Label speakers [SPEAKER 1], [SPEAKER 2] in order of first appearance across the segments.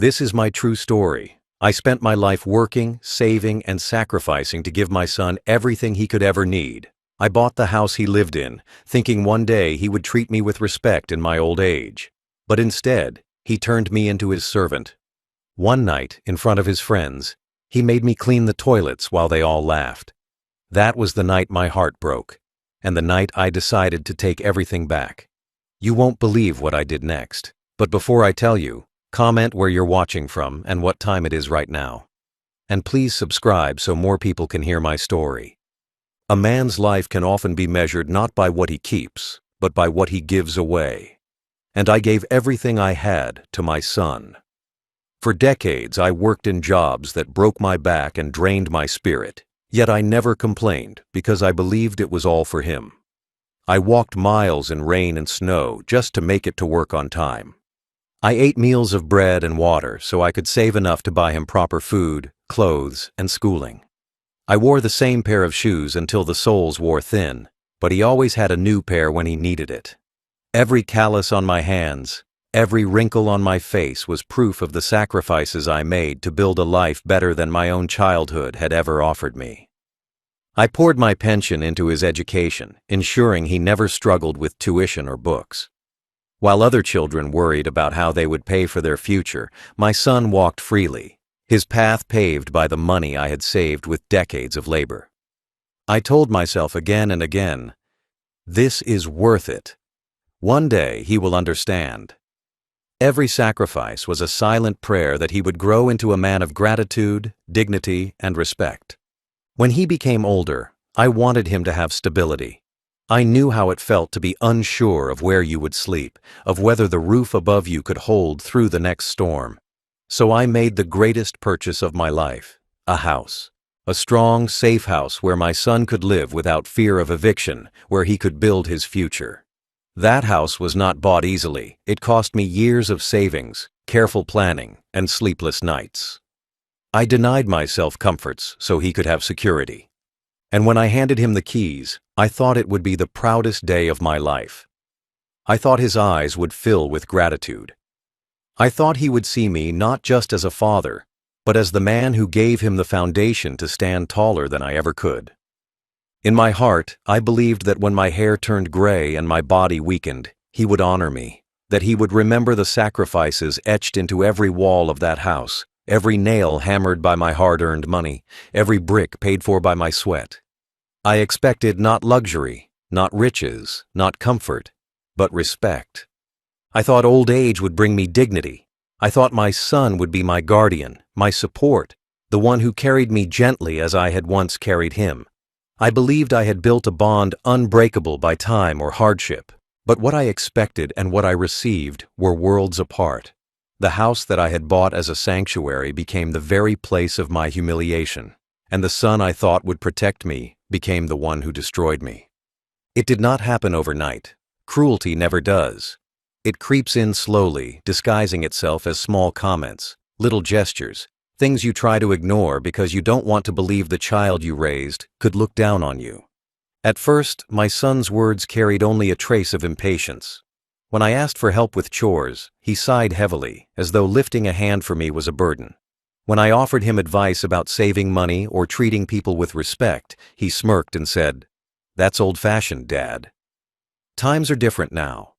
[SPEAKER 1] This is my true story. I spent my life working, saving, and sacrificing to give my son everything he could ever need. I bought the house he lived in, thinking one day he would treat me with respect in my old age. But instead, he turned me into his servant. One night, in front of his friends, he made me clean the toilets while they all laughed. That was the night my heart broke, and the night I decided to take everything back. You won't believe what I did next. But before I tell you, comment where you're watching from and what time it is right now. And please subscribe so more people can hear my story. A man's life can often be measured not by what he keeps, but by what he gives away. And I gave everything I had to my son. For decades, I worked in jobs that broke my back and drained my spirit, yet I never complained because I believed it was all for him. I walked miles in rain and snow just to make it to work on time. I ate meals of bread and water so I could save enough to buy him proper food, clothes, and schooling. I wore the same pair of shoes until the soles wore thin, but he always had a new pair when he needed it. Every callus on my hands, every wrinkle on my face was proof of the sacrifices I made to build a life better than my own childhood had ever offered me. I poured my pension into his education, ensuring he never struggled with tuition or books. While other children worried about how they would pay for their future, my son walked freely, his path paved by the money I had saved with decades of labor. I told myself again and again, this is worth it. One day he will understand. Every sacrifice was a silent prayer that he would grow into a man of gratitude, dignity, and respect. When he became older, I wanted him to have stability. I knew how it felt to be unsure of where you would sleep, of whether the roof above you could hold through the next storm. So I made the greatest purchase of my life, a house. A strong, safe house where my son could live without fear of eviction, where he could build his future. That house was not bought easily. It cost me years of savings, careful planning, and sleepless nights. I denied myself comforts so he could have security. And when I handed him the keys, I thought it would be the proudest day of my life. I thought his eyes would fill with gratitude. I thought he would see me not just as a father, but as the man who gave him the foundation to stand taller than I ever could. In my heart, I believed that when my hair turned gray and my body weakened, he would honor me, that he would remember the sacrifices etched into every wall of that house, every nail hammered by my hard-earned money, every brick paid for by my sweat. I expected not luxury, not riches, not comfort, but respect. I thought old age would bring me dignity. I thought my son would be my guardian, my support, the one who carried me gently as I had once carried him. I believed I had built a bond unbreakable by time or hardship, but what I expected and what I received were worlds apart. The house that I had bought as a sanctuary became the very place of my humiliation, and the son I thought would protect me became the one who destroyed me. It did not happen overnight. Cruelty never does. It creeps in slowly, disguising itself as small comments, little gestures, things you try to ignore because you don't want to believe the child you raised could look down on you. At first, my son's words carried only a trace of impatience. When I asked for help with chores, he sighed heavily, as though lifting a hand for me was a burden. When I offered him advice about saving money or treating people with respect, he smirked and said, "That's old-fashioned, Dad." Times are different now.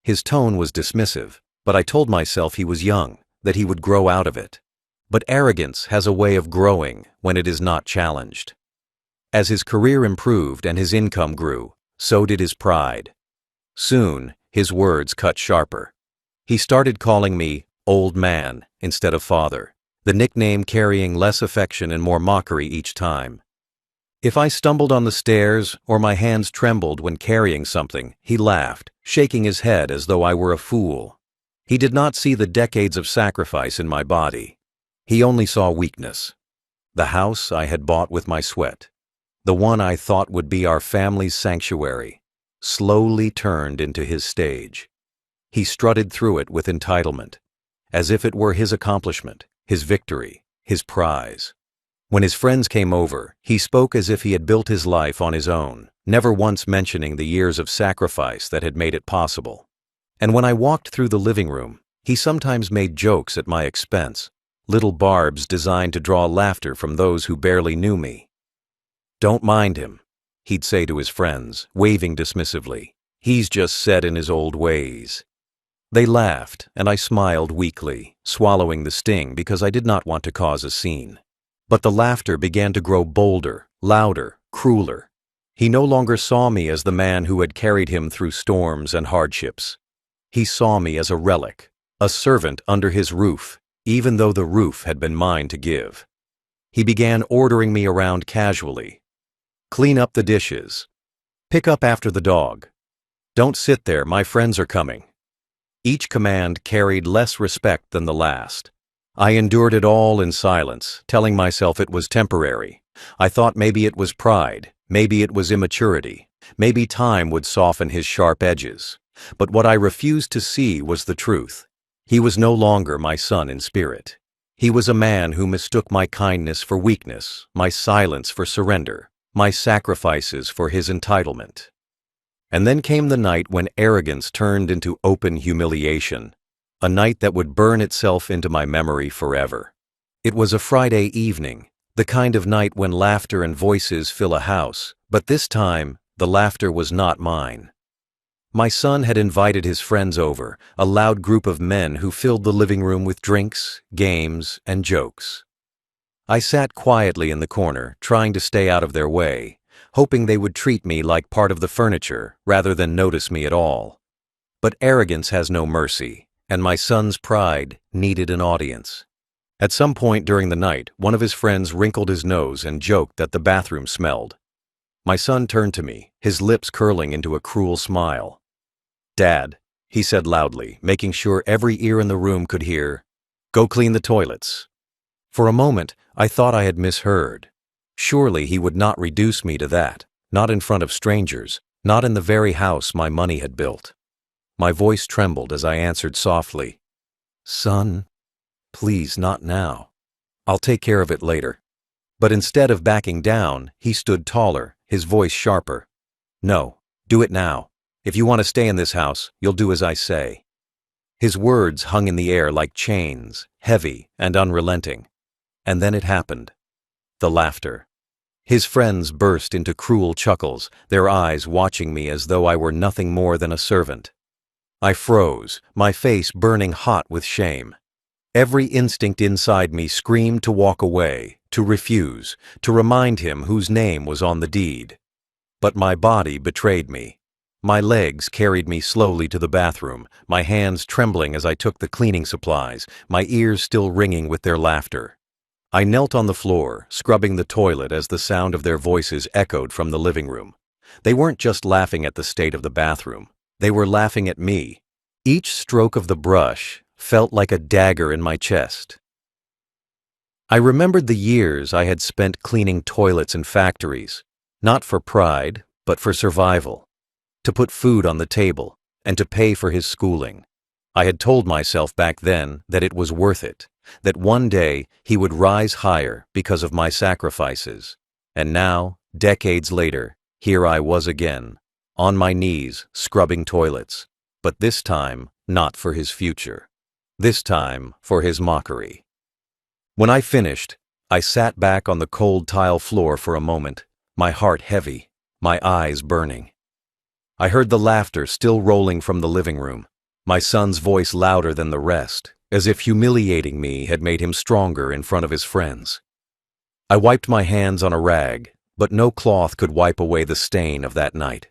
[SPEAKER 1] His tone was dismissive, but I told myself he was young, that he would grow out of it. But arrogance has a way of growing when it is not challenged. As his career improved and his income grew, so did his pride. Soon, his words cut sharper. He started calling me old man instead of father, the nickname carrying less affection and more mockery each time. If I stumbled on the stairs or my hands trembled when carrying something, he laughed, shaking his head as though I were a fool. He did not see the decades of sacrifice in my body. He only saw weakness. The house I had bought with my sweat, the one I thought would be our family's sanctuary, slowly turned into his stage. He strutted through it with entitlement, as if it were his accomplishment, his victory, his prize. When his friends came over, he spoke as if he had built his life on his own, never once mentioning the years of sacrifice that had made it possible. And when I walked through the living room, He sometimes made jokes at my expense, little barbs designed to draw laughter from those who barely knew me. "Don't mind him," he'd say to his friends, waving dismissively. "He's just set in his old ways." They laughed, and I smiled weakly, swallowing the sting because I did not want to cause a scene. But the laughter began to grow bolder, louder, crueler. He no longer saw me as the man who had carried him through storms and hardships. He saw me as a relic, a servant under his roof, even though the roof had been mine to give. He began ordering me around casually. "Clean up the dishes. Pick up after the dog. Don't sit there, my friends are coming." Each command carried less respect than the last. I endured it all in silence, telling myself it was temporary. I thought maybe it was pride, maybe it was immaturity, maybe time would soften his sharp edges. But what I refused to see was the truth. He was no longer my son in spirit. He was a man who mistook my kindness for weakness, my silence for surrender, my sacrifices for his entitlement. And then came the night when arrogance turned into open humiliation, a night that would burn itself into my memory forever. It was a Friday evening, the kind of night when laughter and voices fill a house, but this time, the laughter was not mine. My son had invited his friends over, a loud group of men who filled the living room with drinks, games, and jokes. I sat quietly in the corner, trying to stay out of their way, hoping they would treat me like part of the furniture rather than notice me at all. But arrogance has no mercy, and my son's pride needed an audience. At some point during the night, one of his friends wrinkled his nose and joked that the bathroom smelled. My son turned to me, his lips curling into a cruel smile. "Dad," he said loudly, making sure every ear in the room could hear, "go clean the toilets." For a moment, I thought I had misheard. Surely he would not reduce me to that, not in front of strangers, not in the very house my money had built. My voice trembled as I answered softly, "Son, please not now. I'll take care of it later." But instead of backing down, he stood taller, his voice sharper. "No, do it now. If you want to stay in this house, you'll do as I say." His words hung in the air like chains, heavy and unrelenting. And then it happened. The laughter. His friends burst into cruel chuckles, their eyes watching me as though I were nothing more than a servant. I froze, my face burning hot with shame. Every instinct inside me screamed to walk away, to refuse, to remind him whose name was on the deed. But my body betrayed me. My legs carried me slowly to the bathroom, my hands trembling as I took the cleaning supplies, my ears still ringing with their laughter. I knelt on the floor, scrubbing the toilet as the sound of their voices echoed from the living room. They weren't just laughing at the state of the bathroom. They were laughing at me. Each stroke of the brush felt like a dagger in my chest. I remembered the years I had spent cleaning toilets in factories, not for pride, but for survival, to put food on the table, and to pay for his schooling. I had told myself back then that it was worth it, that one day he would rise higher because of my sacrifices. And now, decades later, here I was again, on my knees, scrubbing toilets, but this time not for his future. This time for his mockery. When I finished, I sat back on the cold tile floor for a moment, my heart heavy, my eyes burning. I heard the laughter still rolling from the living room, my son's voice louder than the rest, as if humiliating me had made him stronger in front of his friends. I wiped my hands on a rag, but no cloth could wipe away the stain of that night.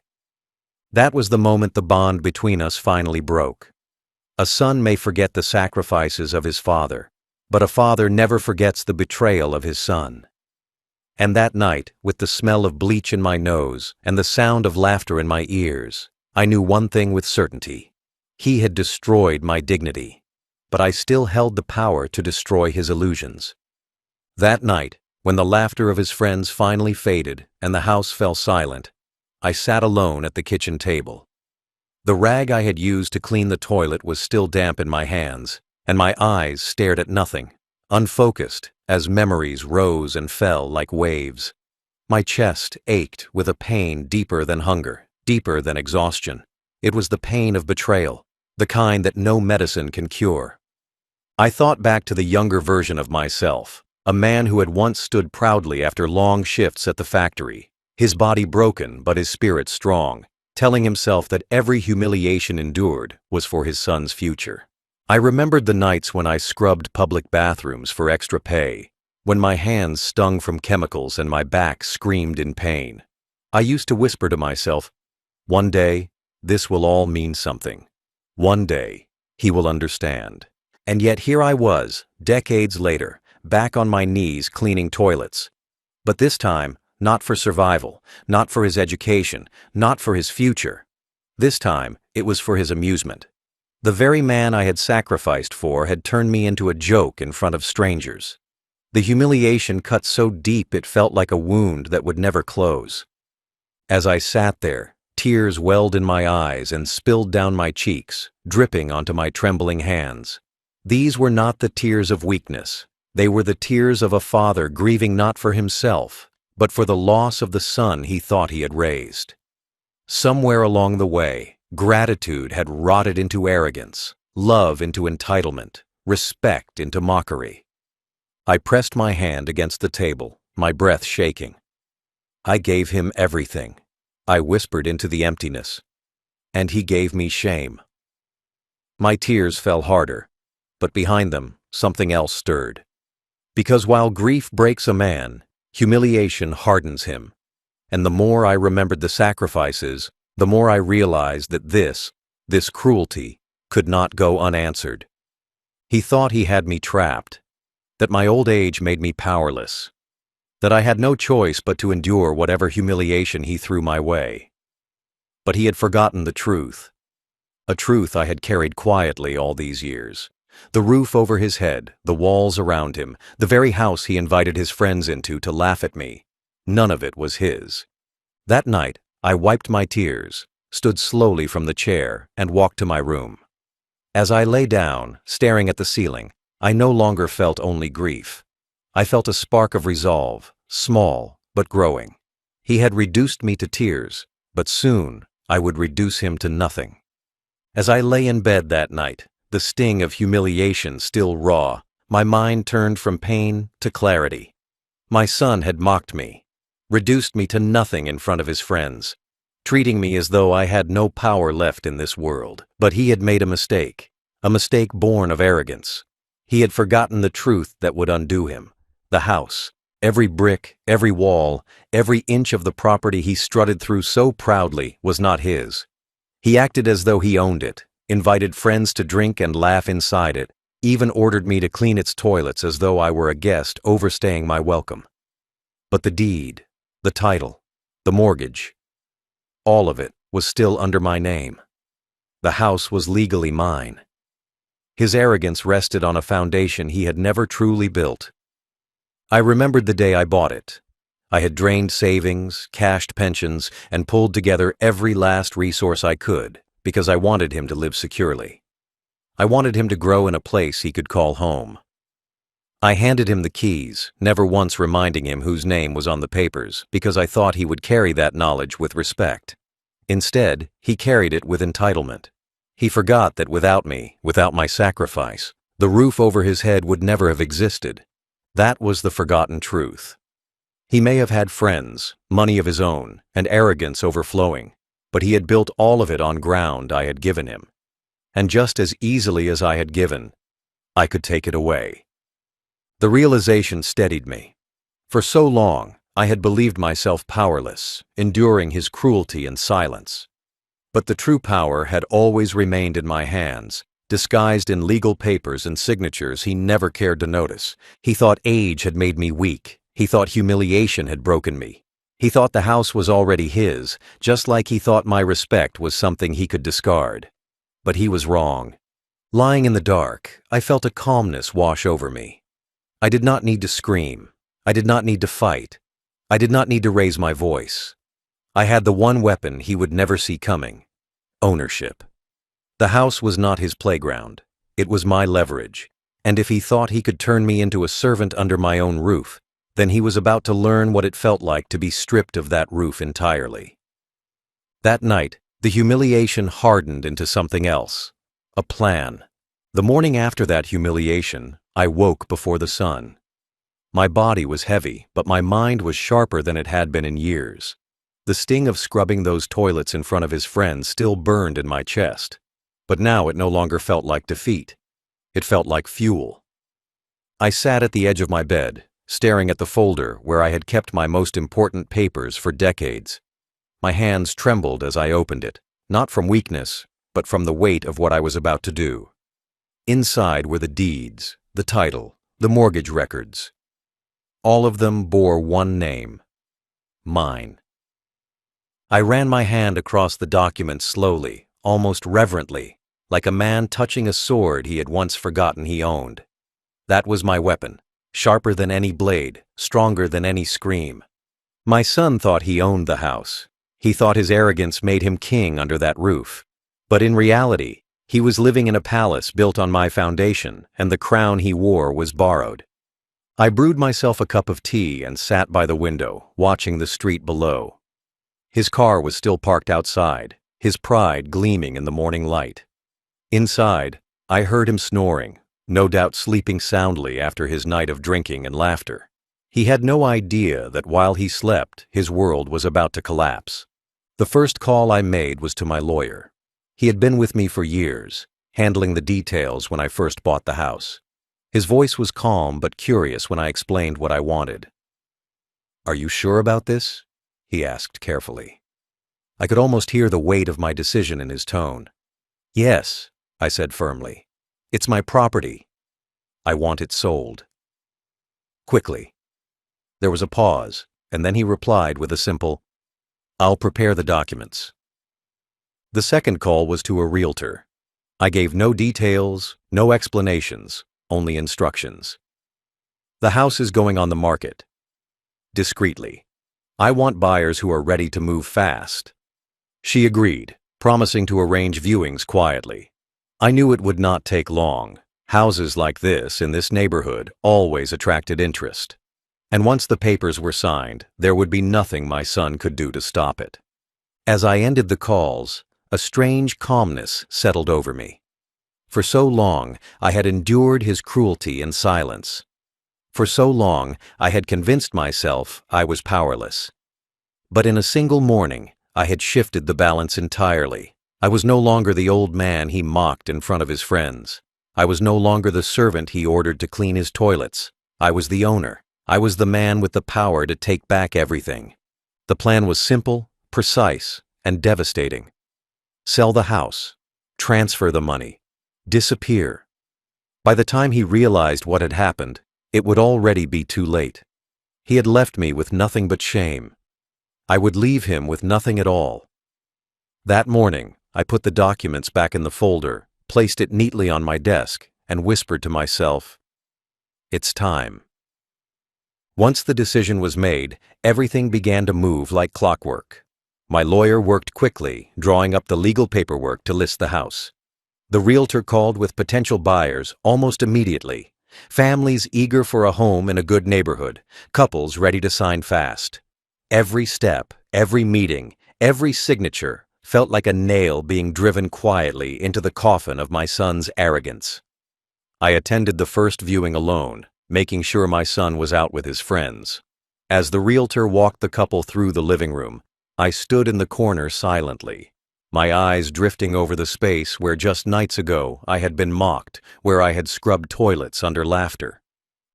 [SPEAKER 1] That was the moment the bond between us finally broke. A son may forget the sacrifices of his father, but a father never forgets the betrayal of his son. And that night, with the smell of bleach in my nose and the sound of laughter in my ears, I knew one thing with certainty. He had destroyed my dignity, but I still held the power to destroy his illusions. That night, when the laughter of his friends finally faded and the house fell silent, I sat alone at the kitchen table. The rag I had used to clean the toilet was still damp in my hands, and my eyes stared at nothing, unfocused, as memories rose and fell like waves. My chest ached with a pain deeper than hunger, deeper than exhaustion. It was the pain of betrayal, the kind that no medicine can cure. I thought back to the younger version of myself, a man who had once stood proudly after long shifts at the factory, his body broken but his spirit strong, telling himself that every humiliation endured was for his son's future. I remembered the nights when I scrubbed public bathrooms for extra pay, when my hands stung from chemicals and my back screamed in pain. I used to whisper to myself, "One day, this will all mean something. One day, he will understand." And yet here I was, decades later, back on my knees cleaning toilets. But this time, not for survival, not for his education, not for his future. This time, it was for his amusement. The very man I had sacrificed for had turned me into a joke in front of strangers. The humiliation cut so deep it felt like a wound that would never close. As I sat there, tears welled in my eyes and spilled down my cheeks, dripping onto my trembling hands. These were not the tears of weakness. They were the tears of a father grieving not for himself, but for the loss of the son he thought he had raised. Somewhere along the way, gratitude had rotted into arrogance, love into entitlement, respect into mockery. I pressed my hand against the table, my breath shaking. I gave him everything. I whispered into the emptiness. And he gave me shame. My tears fell harder, but behind them, something else stirred. Because while grief breaks a man, humiliation hardens him. And the more I remembered the sacrifices, the more I realized that this cruelty, could not go unanswered. He thought he had me trapped, that my old age made me powerless, that I had no choice but to endure whatever humiliation he threw my way. But he had forgotten the truth, a truth I had carried quietly all these years. The roof over his head, the walls around him, the very house he invited his friends into to laugh at me, none of it was his. That night, I wiped my tears, stood slowly from the chair, and walked to my room. As I lay down, staring at the ceiling, I no longer felt only grief. I felt a spark of resolve, small but growing. He had reduced me to tears, but soon I would reduce him to nothing. As I lay in bed that night, the sting of humiliation still raw, my mind turned from pain to clarity. My son had mocked me, reduced me to nothing in front of his friends, treating me as though I had no power left in this world. But he had made a mistake born of arrogance. He had forgotten the truth that would undo him. The house, every brick, every wall, every inch of the property he strutted through so proudly was not his. He acted as though he owned it, invited friends to drink and laugh inside it, even ordered me to clean its toilets as though I were a guest overstaying my welcome. But the deed, the title, the mortgage, all of it was still under my name. The house was legally mine. His arrogance rested on a foundation he had never truly built. I remembered the day I bought it. I had drained savings, cashed pensions, and pulled together every last resource I could, because I wanted him to live securely. I wanted him to grow in a place he could call home. I handed him the keys, never once reminding him whose name was on the papers, because I thought he would carry that knowledge with respect. Instead, he carried it with entitlement. He forgot that without me, without my sacrifice, the roof over his head would never have existed. That was the forgotten truth. He may have had friends, money of his own, and arrogance overflowing, but he had built all of it on ground I had given him. And just as easily as I had given, I could take it away. The realization steadied me. For so long, I had believed myself powerless, enduring his cruelty in silence. But the true power had always remained in my hands, disguised in legal papers and signatures he never cared to notice. He thought age had made me weak. He thought humiliation had broken me. He thought the house was already his, just like he thought my respect was something he could discard. But he was wrong. Lying in the dark, I felt a calmness wash over me. I did not need to scream. I did not need to fight. I did not need to raise my voice. I had the one weapon he would never see coming: ownership. The house was not his playground. It was my leverage. And if he thought he could turn me into a servant under my own roof, then he was about to learn what it felt like to be stripped of that roof entirely. That night, the humiliation hardened into something else: a plan. The morning after that humiliation, I woke before the sun. My body was heavy, but my mind was sharper than it had been in years. The sting of scrubbing those toilets in front of his friends still burned in my chest. But now it no longer felt like defeat. It felt like fuel. I sat at the edge of my bed, staring at the folder where I had kept my most important papers for decades. My hands trembled as I opened it, not from weakness, but from the weight of what I was about to do. Inside were the deeds, the title, the mortgage records. All of them bore one name: mine. I ran my hand across the document slowly, almost reverently, like a man touching a sword he had once forgotten he owned. That was my weapon, sharper than any blade, stronger than any scream. My son thought he owned the house. He thought his arrogance made him king under that roof. But in reality, he was living in a palace built on my foundation, and the crown he wore was borrowed. I brewed myself a cup of tea and sat by the window, watching the street below. His car was still parked outside, his pride gleaming in the morning light. Inside, I heard him snoring, no doubt sleeping soundly after his night of drinking and laughter. He had no idea that while he slept, his world was about to collapse. The first call I made was to my lawyer. He had been with me for years, handling the details when I first bought the house. His voice was calm but curious when I explained what I wanted. "Are you sure about this?" he asked carefully. I could almost hear the weight of my decision in his tone. "Yes," I said firmly. "It's my property. I want it sold." Quickly. There was a pause, and then he replied with a simple, "I'll prepare the documents." The second call was to a realtor. I gave no details, no explanations, only instructions. "The house is going on the market." Discreetly. "I want buyers who are ready to move fast." She agreed, promising to arrange viewings quietly. I knew it would not take long. Houses like this in this neighborhood always attracted interest. And once the papers were signed, there would be nothing my son could do to stop it. As I ended the calls, a strange calmness settled over me. For so long, I had endured his cruelty in silence. For so long, I had convinced myself I was powerless. But in a single morning, I had shifted the balance entirely. I was no longer the old man he mocked in front of his friends. I was no longer the servant he ordered to clean his toilets. I was the owner. I was the man with the power to take back everything. The plan was simple, precise, and devastating. Sell the house, transfer the money, disappear. By the time he realized what had happened, it would already be too late. He had left me with nothing but shame. I would leave him with nothing at all. That morning, I put the documents back in the folder, placed it neatly on my desk, and whispered to myself, "It's time." Once the decision was made, everything began to move like clockwork. My lawyer worked quickly, drawing up the legal paperwork to list the house. The realtor called with potential buyers almost immediately. Families eager for a home in a good neighborhood, couples ready to sign fast. Every step, every meeting, every signature felt like a nail being driven quietly into the coffin of my son's arrogance. I attended the first viewing alone, making sure my son was out with his friends. As the realtor walked the couple through the living room, I stood in the corner silently, my eyes drifting over the space where just nights ago I had been mocked, where I had scrubbed toilets under laughter.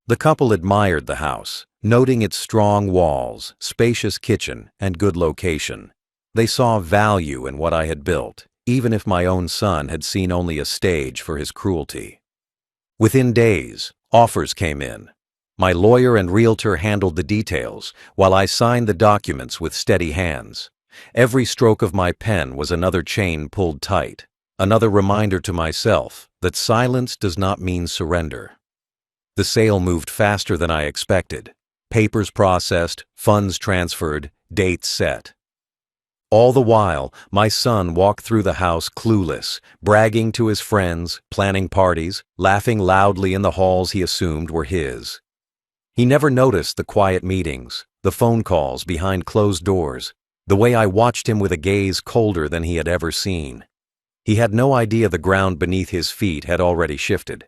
[SPEAKER 1] The couple admired the house, noting its strong walls, spacious kitchen, and good location. They saw value in what I had built, even if my own son had seen only a stage for his cruelty. Within days, offers came in. My lawyer and realtor handled the details, while I signed the documents with steady hands. Every stroke of my pen was another chain pulled tight, another reminder to myself that silence does not mean surrender. The sale moved faster than I expected. Papers processed, funds transferred, dates set. All the while, my son walked through the house clueless, bragging to his friends, planning parties, laughing loudly in the halls he assumed were his. He never noticed the quiet meetings, the phone calls behind closed doors, the way I watched him with a gaze colder than he had ever seen. He had no idea the ground beneath his feet had already shifted.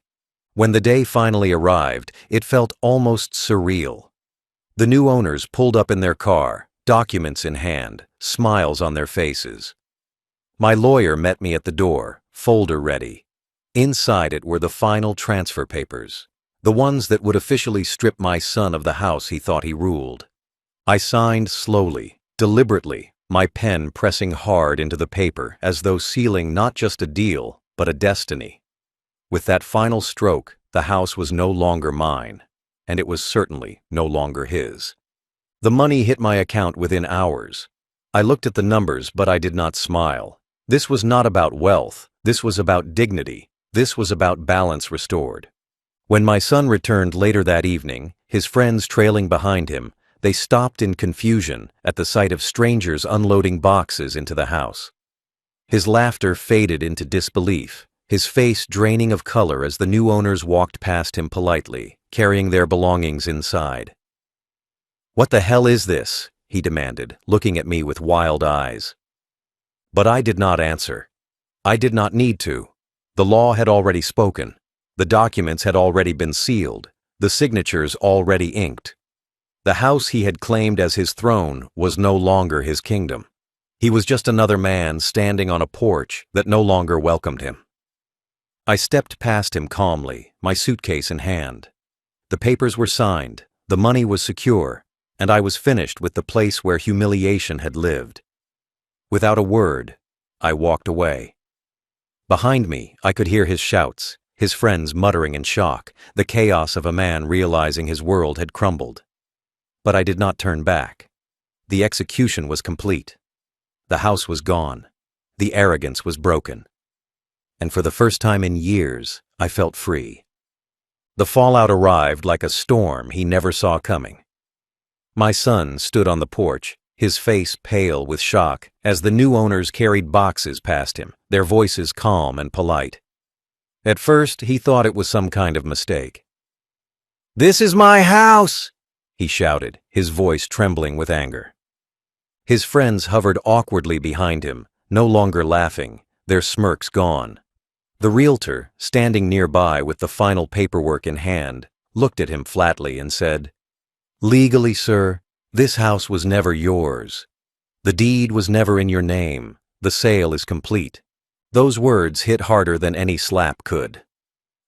[SPEAKER 1] When the day finally arrived, it felt almost surreal. The new owners pulled up in their car, documents in hand, smiles on their faces. My lawyer met me at the door, folder ready. Inside it were the final transfer papers, the ones that would officially strip my son of the house he thought he ruled. I signed slowly, deliberately, my pen pressing hard into the paper as though sealing not just a deal, but a destiny. With that final stroke, the house was no longer mine, and it was certainly no longer his. The money hit my account within hours. I looked at the numbers, but I did not smile. This was not about wealth. This was about dignity. This was about balance restored. When my son returned later that evening, his friends trailing behind him, they stopped in confusion at the sight of strangers unloading boxes into the house. His laughter faded into disbelief, his face draining of color as the new owners walked past him politely, carrying their belongings inside. "What the hell is this?" he demanded, looking at me with wild eyes. But I did not answer. I did not need to. The law had already spoken. The documents had already been sealed. The signatures already inked. The house he had claimed as his throne was no longer his kingdom. He was just another man standing on a porch that no longer welcomed him. I stepped past him calmly, my suitcase in hand. The papers were signed, the money was secure, and I was finished with the place where humiliation had lived. Without a word, I walked away. Behind me, I could hear his shouts, his friends muttering in shock, the chaos of a man realizing his world had crumbled. But I did not turn back. The execution was complete. The house was gone. The arrogance was broken. And for the first time in years, I felt free. The fallout arrived like a storm he never saw coming. My son stood on the porch, his face pale with shock, as the new owners carried boxes past him, their voices calm and polite. At first, he thought it was some kind of mistake. "This is my house!" he shouted, his voice trembling with anger. His friends hovered awkwardly behind him, no longer laughing, their smirks gone. The realtor, standing nearby with the final paperwork in hand, looked at him flatly and said, "Legally, sir, this house was never yours. The deed was never in your name. The sale is complete." Those words hit harder than any slap could.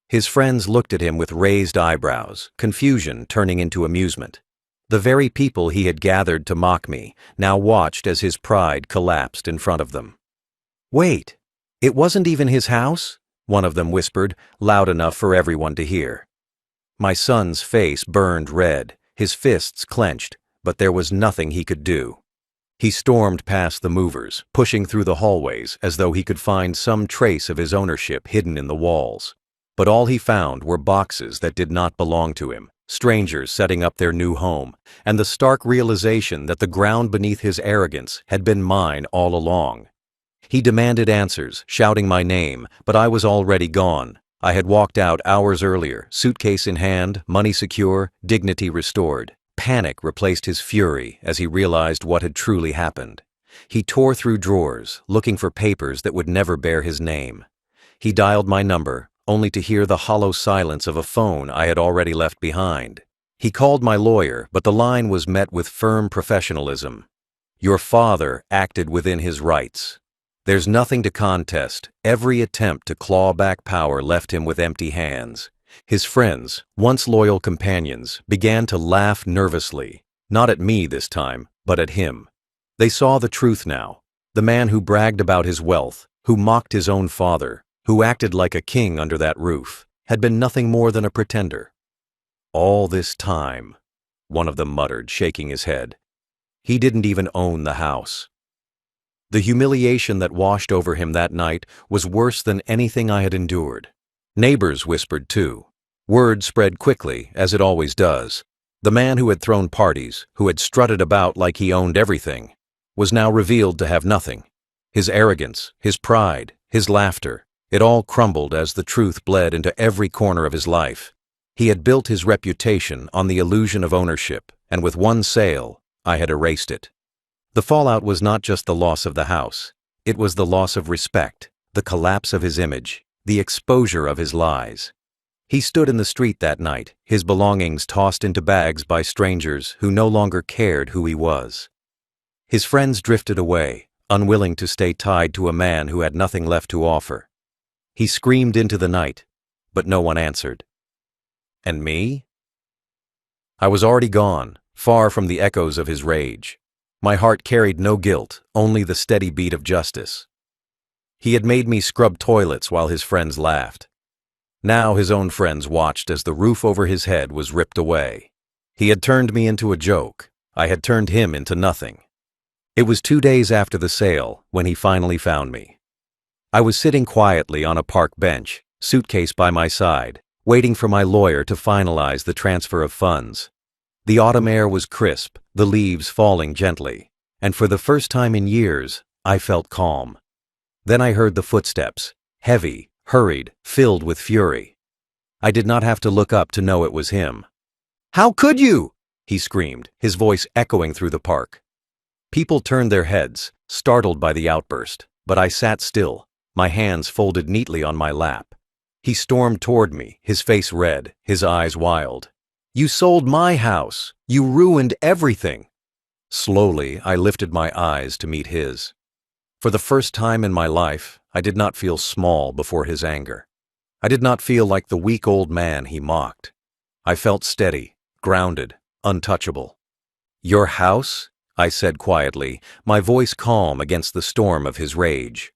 [SPEAKER 1] His friends looked at him with raised eyebrows, confusion turning into amusement. The very people he had gathered to mock me now watched as his pride collapsed in front of them. "Wait, it wasn't even his house?" one of them whispered, loud enough for everyone to hear. My son's face burned red, his fists clenched, but there was nothing he could do. He stormed past the movers, pushing through the hallways as though he could find some trace of his ownership hidden in the walls. But all he found were boxes that did not belong to him, strangers setting up their new home, and the stark realization that the ground beneath his arrogance had been mine all along. He demanded answers, shouting my name, but I was already gone. I had walked out hours earlier, suitcase in hand, money secure, dignity restored. Panic replaced his fury as he realized what had truly happened. He tore through drawers, looking for papers that would never bear his name. He dialed my number, only to hear the hollow silence of a phone I had already left behind. He called my lawyer, but the line was met with firm professionalism. "Your father acted within his rights. There's nothing to contest. Every attempt to claw back power left him with empty hands." His friends, once loyal companions, began to laugh nervously, not at me this time, but at him. They saw the truth now. The man who bragged about his wealth, who mocked his own father, who acted like a king under that roof, had been nothing more than a pretender. "All this time," one of them muttered, shaking his head. "He didn't even own the house." The humiliation that washed over him that night was worse than anything I had endured. Neighbors whispered too. Word spread quickly, as it always does. The man who had thrown parties, who had strutted about like he owned everything, was now revealed to have nothing. His arrogance, his pride, his laughter, it all crumbled as the truth bled into every corner of his life. He had built his reputation on the illusion of ownership, and with one sale, I had erased it. The fallout was not just the loss of the house. It was the loss of respect, the collapse of his image, the exposure of his lies. He stood in the street that night, his belongings tossed into bags by strangers who no longer cared who he was. His friends drifted away, unwilling to stay tied to a man who had nothing left to offer. He screamed into the night, but no one answered. And me? I was already gone, far from the echoes of his rage. My heart carried no guilt, only the steady beat of justice. He had made me scrub toilets while his friends laughed. Now his own friends watched as the roof over his head was ripped away. He had turned me into a joke. I had turned him into nothing. It was 2 days after the sale when he finally found me. I was sitting quietly on a park bench, suitcase by my side, waiting for my lawyer to finalize the transfer of funds. The autumn air was crisp, the leaves falling gently, and for the first time in years, I felt calm. Then I heard the footsteps, heavy, hurried, filled with fury. I did not have to look up to know it was him. "How could you?" he screamed, his voice echoing through the park. People turned their heads, startled by the outburst, but I sat still, my hands folded neatly on my lap. He stormed toward me, his face red, his eyes wild. "You sold my house! You ruined everything!" Slowly, I lifted my eyes to meet his. For the first time in my life, I did not feel small before his anger. I did not feel like the weak old man he mocked. I felt steady, grounded, untouchable. "Your house?" I said quietly, my voice calm against the storm of his rage.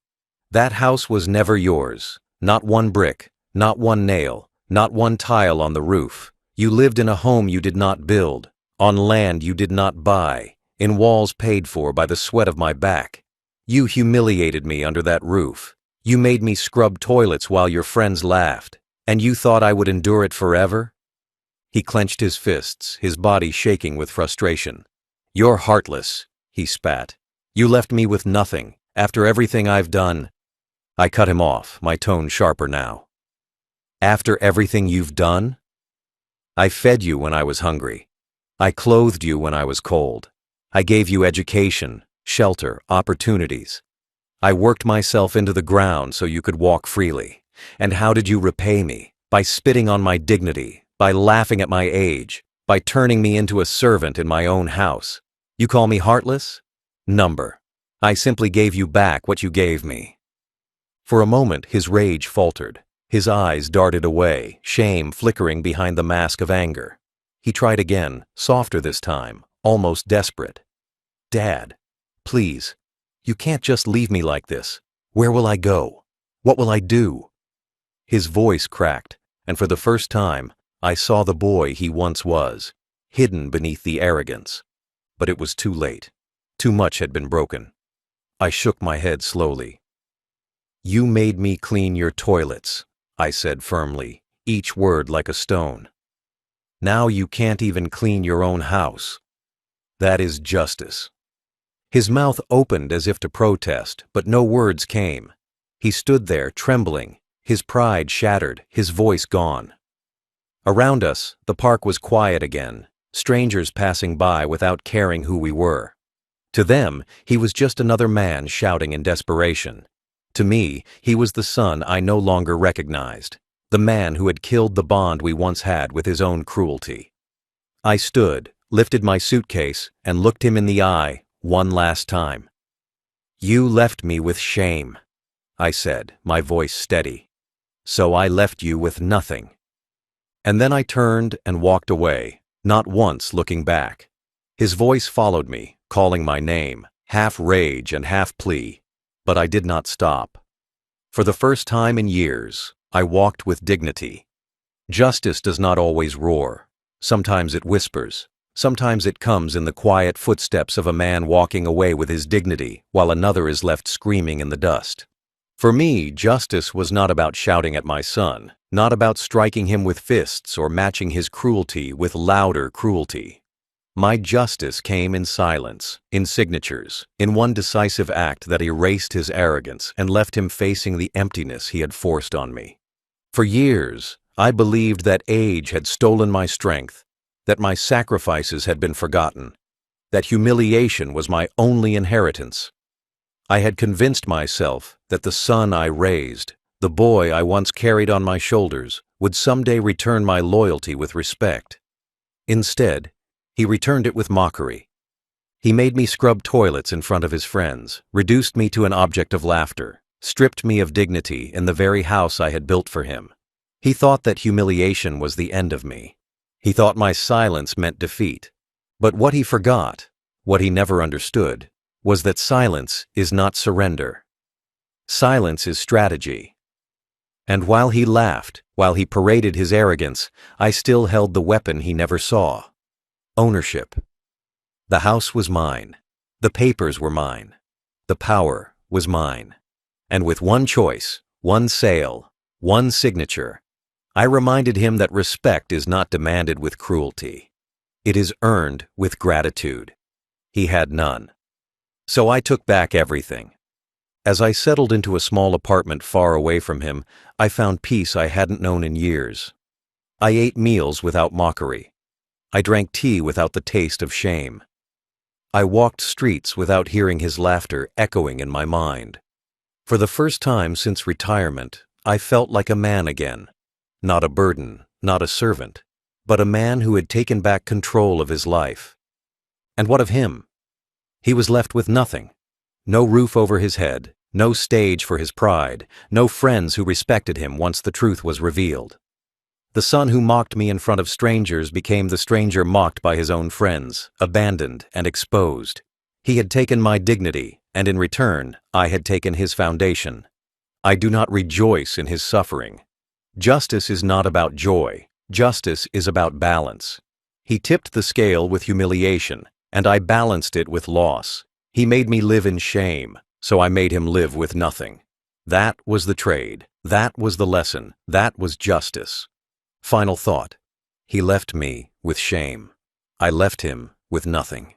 [SPEAKER 1] "That house was never yours. Not one brick, not one nail, not one tile on the roof. You lived in a home you did not build, on land you did not buy, in walls paid for by the sweat of my back. You humiliated me under that roof. You made me scrub toilets while your friends laughed, and you thought I would endure it forever?" He clenched his fists, his body shaking with frustration. "You're heartless," he spat. "You left me with nothing, after everything I've done." I cut him off, my tone sharper now. "After everything you've done? I fed you when I was hungry. I clothed you when I was cold. I gave you education, shelter, opportunities. I worked myself into the ground so you could walk freely. And how did you repay me? By spitting on my dignity, by laughing at my age, by turning me into a servant in my own house. You call me heartless? Number. I simply gave you back what you gave me." For a moment his rage faltered. His eyes darted away, shame flickering behind the mask of anger. He tried again, softer this time, almost desperate. "Dad, please, you can't just leave me like this. Where will I go? What will I do?" His voice cracked, and for the first time, I saw the boy he once was, hidden beneath the arrogance. But it was too late. Too much had been broken. I shook my head slowly. "You made me clean your toilets," I said firmly, each word like a stone. "Now you can't even clean your own house. That is justice." His mouth opened as if to protest, but no words came. He stood there, trembling, his pride shattered, his voice gone. Around us, the park was quiet again, strangers passing by without caring who we were. To them, he was just another man shouting in desperation. To me, he was the son I no longer recognized, the man who had killed the bond we once had with his own cruelty. I stood, lifted my suitcase, and looked him in the eye one last time. "You left me with shame," I said, my voice steady. "So I left you with nothing." And then I turned and walked away, not once looking back. His voice followed me, calling my name, half rage and half plea, but I did not stop. For the first time in years, I walked with dignity. Justice does not always roar. Sometimes it whispers. Sometimes it comes in the quiet footsteps of a man walking away with his dignity while another is left screaming in the dust. For me, justice was not about shouting at my son, not about striking him with fists or matching his cruelty with louder cruelty. My justice came in silence, in signatures, in one decisive act that erased his arrogance and left him facing the emptiness he had forced on me. For years, I believed that age had stolen my strength, that my sacrifices had been forgotten, that humiliation was my only inheritance. I had convinced myself that the son I raised, the boy I once carried on my shoulders, would someday return my loyalty with respect. Instead, he returned it with mockery. He made me scrub toilets in front of his friends, reduced me to an object of laughter, stripped me of dignity in the very house I had built for him. He thought that humiliation was the end of me. He thought my silence meant defeat. But what he forgot, what he never understood, was that silence is not surrender. Silence is strategy. And while he laughed, while he paraded his arrogance, I still held the weapon he never saw. Ownership. The house was mine. The papers were mine. The power was mine. And with one choice, one sale, one signature, I reminded him that respect is not demanded with cruelty. It is earned with gratitude. He had none. So I took back everything. As I settled into a small apartment far away from him, I found peace I hadn't known in years. I ate meals without mockery. I drank tea without the taste of shame. I walked streets without hearing his laughter echoing in my mind. For the first time since retirement, I felt like a man again. Not a burden, not a servant, but a man who had taken back control of his life. And what of him? He was left with nothing. No roof over his head, no stage for his pride, no friends who respected him once the truth was revealed. The son who mocked me in front of strangers became the stranger mocked by his own friends, abandoned and exposed. He had taken my dignity, and in return, I had taken his foundation. I do not rejoice in his suffering. Justice is not about joy. Justice is about balance. He tipped the scale with humiliation, and I balanced it with loss. He made me live in shame, so I made him live with nothing. That was the trade. That was the lesson. That was justice. Final thought. He left me with shame. I left him with nothing.